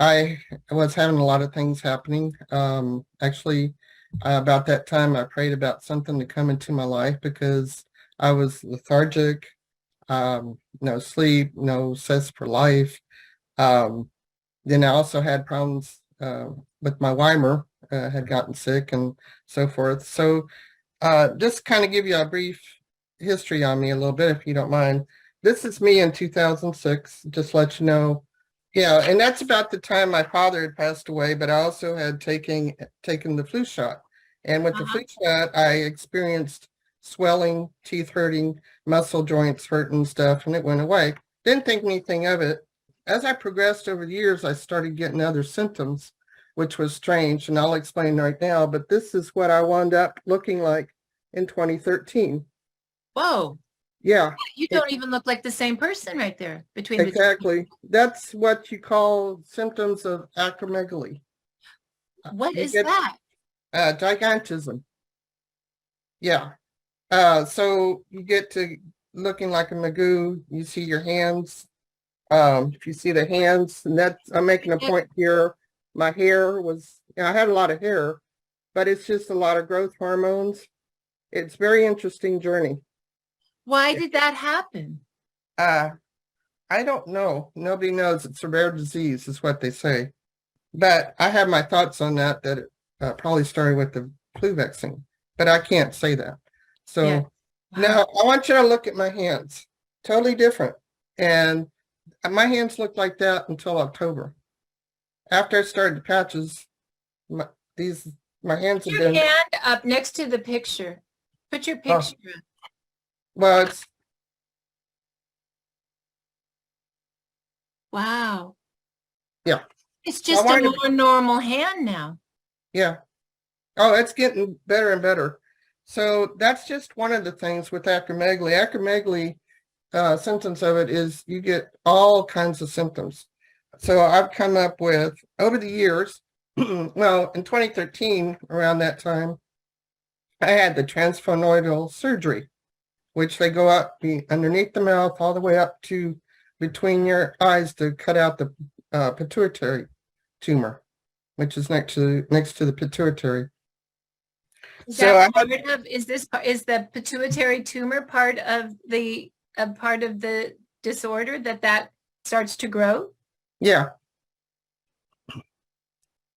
I was having a lot of things happening. Actually, about that time, I prayed about something to come into my life because I was lethargic, no sleep, no cess for life. Um, then I also had problems with my Weimer, had gotten sick and so forth. So just kind of give you a brief history on me a little bit, if you don't mind. This is me in 2006, just let you know. Yeah, and that's about the time my father had passed away, but I also had taken the flu shot. And with the Uh-huh. flu shot, I experienced swelling, teeth hurting, muscle joints hurting stuff, and it went away. Didn't think anything of it. As I progressed over the years, I started getting other symptoms, which was strange, and I'll explain right now, but this is what I wound up looking like in 2013. Whoa, Yeah, you it, don't even look like the same person right there between the two. exactly. That's what you call symptoms of acromegaly. What You is get that? gigantism. Yeah. So you get to looking like a magoo. You see your hands. If you see the hands, and that's, I'm making a Yeah. point here. My hair was, I had a lot of hair, but it's just a lot of growth hormones. It's very interesting journey. Why did that happen? Uh, I don't know. Nobody knows. It's a rare disease, is what they say. But I have my thoughts on that, that it probably started with the flu vaccine, but I can't say that. Yeah. So now Wow. I want you to look at my hands, totally different. And my hands looked like that until October. After I started the patches, my, these, my hands Put have your been, hand up next to the picture. Put your oh, picture up. well, it's, Wow. yeah. It's I just a wanted to, more normal hand now. yeah. Oh, it's getting better and better. So that's just one of the things with acromegaly. Acromegaly, symptoms of it is you get all kinds of symptoms. So I've come up with over the years, well, in 2013, around that time, I had the transphonoidal surgery, which they go up underneath the mouth all the way up to between your eyes to cut out the pituitary tumor, which is next to the pituitary. Is So that I had, part of, is the pituitary tumor part of the disorder that starts to grow? yeah,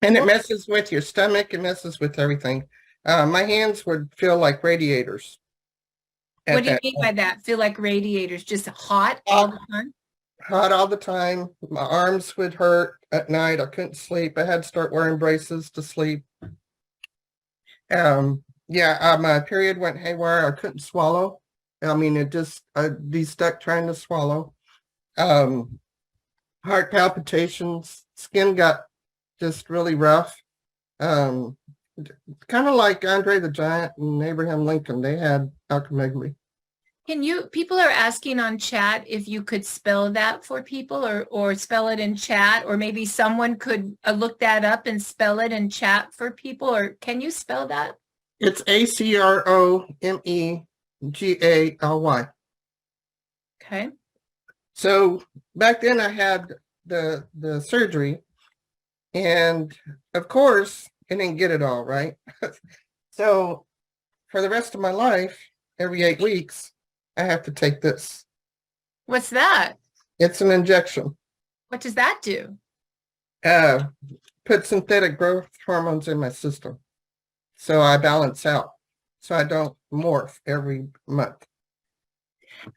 and it Well, messes with your stomach, it messes with everything. My hands would feel like radiators what at do you that mean by time. that? Feel like radiators, just hot all Hot, the time? hot all the time. My arms would hurt at night. I couldn't sleep. I had to start wearing braces to sleep. Yeah, my period went haywire. I couldn't swallow. I mean, I'd be stuck trying to swallow. Um, Heart palpitations, skin got just really rough. Um, Kind of like Andre the Giant and Abraham Lincoln. They had acromegaly. People are asking on chat if you could spell that for people or spell it in chat, or maybe someone could look that up and spell it in chat for people, or can you spell that? It's Acromegaly. Okay. So back then I had the surgery, and of course I didn't get it all right. So for the rest of my life, every 8 weeks, I have to take this. What's that? It's an injection. What does that do? Uh, Put synthetic growth hormones in my system, so I balance out, so I don't morph every month,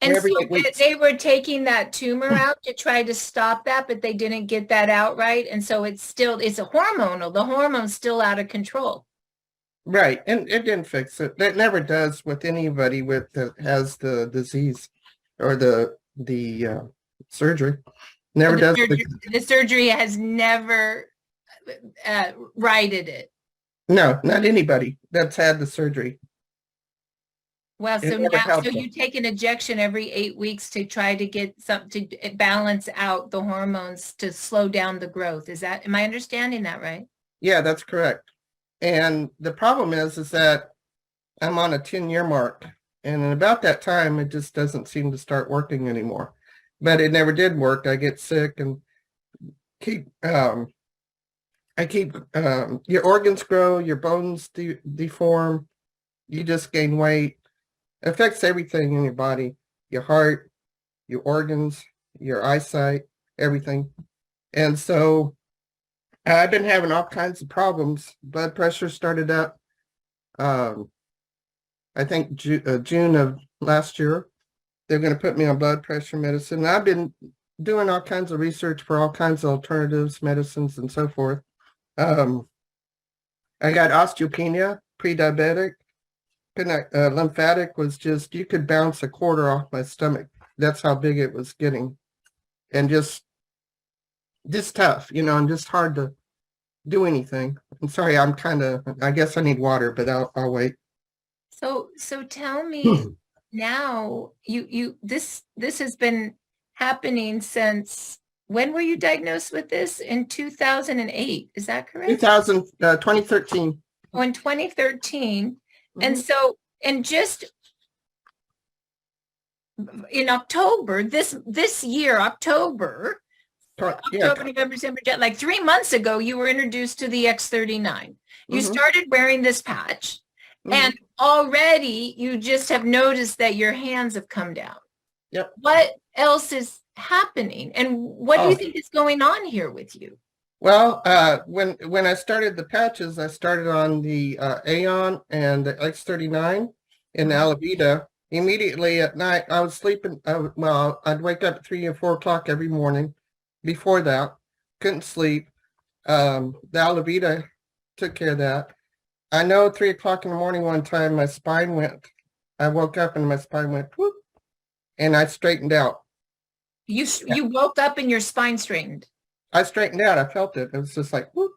And every so 8 weeks. they were taking that tumor out to try to stop that, but they didn't get that out right. And so it's a hormonal. The hormone's still out of control. Right, and it didn't fix it. It never does with anybody with that has the disease or the surgery. So Never does fix it. the surgery has never righted it. No, not anybody that's had the surgery. Well, It so never now, so helped them. you take an injection every 8 weeks to try to get to balance out the hormones to slow down the growth. Am I understanding that right? Yeah, that's correct. And the problem is that I'm on a 10-year mark, and about that time, it just doesn't seem to start working anymore. But it never did work. I get sick and keep I keep your organs grow, your bones deform, you just gain weight. It affects everything in your body, your heart, your organs, your eyesight, everything. And so I've been having all kinds of problems. Blood pressure started up, um, I think June of last year. They're going to put me on blood pressure medicine. I've been doing all kinds of research for all kinds of alternatives, medicines, and so forth. I got osteopenia, pre-diabetic. Lymphatic was just, you could bounce a quarter off my stomach. That's how big it was getting. And just tough, and just hard to do anything. I'm sorry, I guess I need water, but I'll wait. So tell me now, this has been happening since, when were you diagnosed with this? In 2008, is that correct? 2013. Oh, in 2013. And Mhm. so, and just in October, this year, October, November, December, like 3 months ago, you were introduced to the X39. You Mhm. started wearing this patch, Mhm. and already you just have noticed that your hands have come down. Yep. What else is happening? And what do you think is going on here with you? Well, when I started the patches, I started on the Aeon and the X39 in Alavita. Immediately at night, I was sleeping. I'd wake up at 3 or 4 o'clock every morning. Before that, couldn't sleep. The Alavita took care of that. I know 3 o'clock in the morning one time, I woke up and my spine went whoop, and I straightened out. You woke up and your spine straightened. I straightened out. I felt it. It was just like whoop.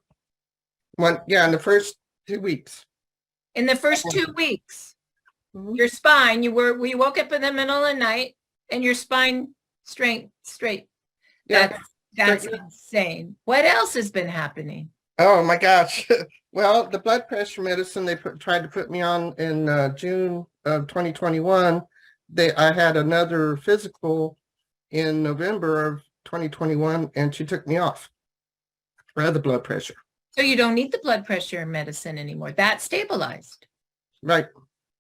In the first 2 weeks. In the first 2 weeks, Mhm. your spine, we woke up in the middle of the night and your spine straight. Yeah. That's insane. What else has been happening? Oh my gosh. Well, the blood pressure medicine they tried to put me on in June of 2021. I had another physical in November of 2021, and she took me off for the blood pressure. So you don't need the blood pressure medicine anymore. That stabilized. Right.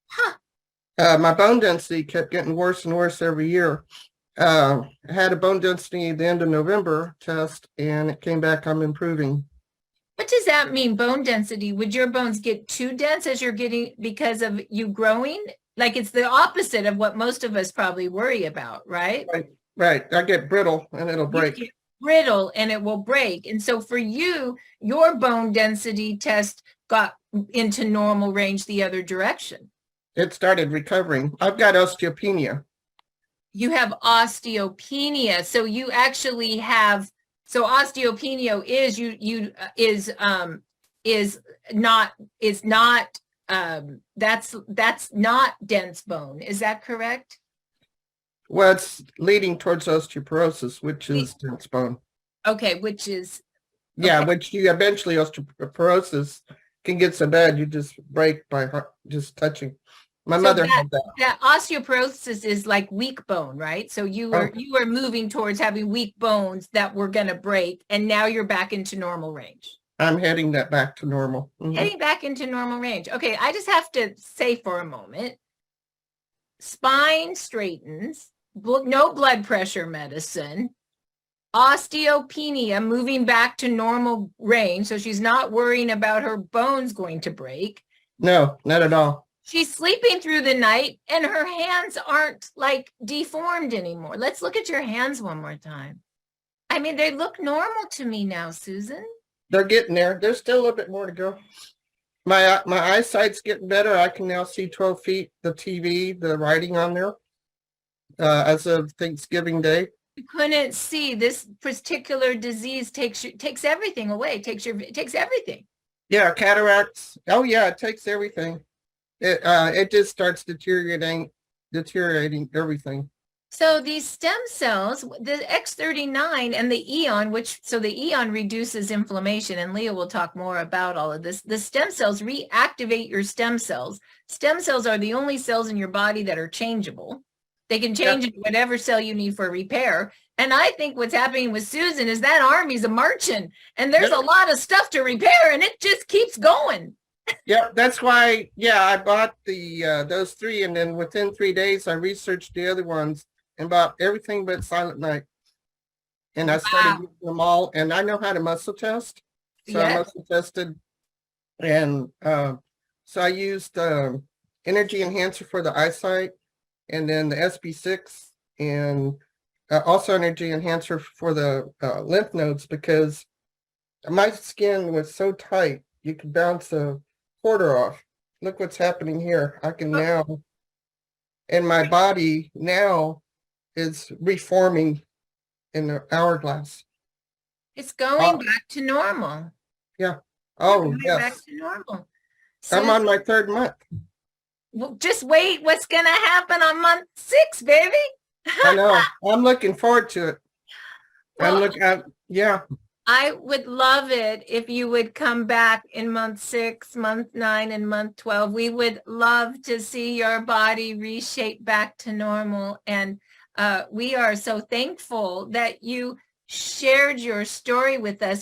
Huh. My bone density kept getting worse and worse every year. I had a bone density at the end of November test, and it came back, I'm improving. What does that mean, bone density? Would your bones get too dense as you're getting because of you growing? Like, it's the opposite of what most of us probably worry about, right? Right. I get brittle and it'll break. You get brittle and it will break. And so for you, your bone density test got into normal range the other direction. It started recovering. I've got osteopenia. You have osteopenia. So you actually have, so osteopenia that's not dense bone. Is that correct? Well, it's leading towards osteoporosis, which is dense bone. Okay, which is yeah, okay. Which you eventually osteoporosis can get so bad you just break by just touching. My mother had that. That osteoporosis is like weak bone, right? So you were moving towards having weak bones that were going to break, and now you're back into normal range. I'm heading that back to normal. Mm-hmm. Heading back into normal range. Okay, I just have to say for a moment, spine straightens, no blood pressure medicine, osteopenia moving back to normal range. So she's not worrying about her bones going to break. No, not at all. She's sleeping through the night and her hands aren't like deformed anymore. Let's look at your hands one more time. I mean, they look normal to me now, Susan. They're getting there. There's still a little bit more to go. My eyesight's getting better. I can now see 12 feet, the TV, the writing on there as of Thanksgiving Day. You couldn't see. This particular disease takes everything away, takes everything. Yeah, cataracts. Oh yeah, it takes everything. It just starts deteriorating everything. So these stem cells, the X39 and the Eon, so the Eon reduces inflammation, and Leah will talk more about all of this. The stem cells reactivate your stem cells. Stem cells are the only cells in your body that are changeable. They can change into whatever cell you need for repair. And I think what's happening with Susan is that army's a marching, and there's Yep. a lot of stuff to repair, and it just keeps going. Yeah, that's why, yeah, I bought the those three, and then within 3 days I researched the other ones and bought everything but Silent Night. And I started Wow. using them all, and I know how to muscle test. So I Yeah. muscle tested, and so I used energy enhancer for the eyesight, and then the SB6, and also energy enhancer for the lymph nodes, because my skin was so tight you could bounce a quarter off. Look what's happening here. I can now, and my body now is reforming in the hourglass. It's going back to normal. Yeah. You're Oh, going back yes. to normal. I'm on Susan, my 3rd month. well, just wait what's going to happen on month 6, baby. I know. I'm looking forward to it. I'm Well, looking at, yeah. I would love it if you would come back in month 6, month 9, and month 12. We would love to see your body reshape back to normal. And we are so thankful that you shared your story with us.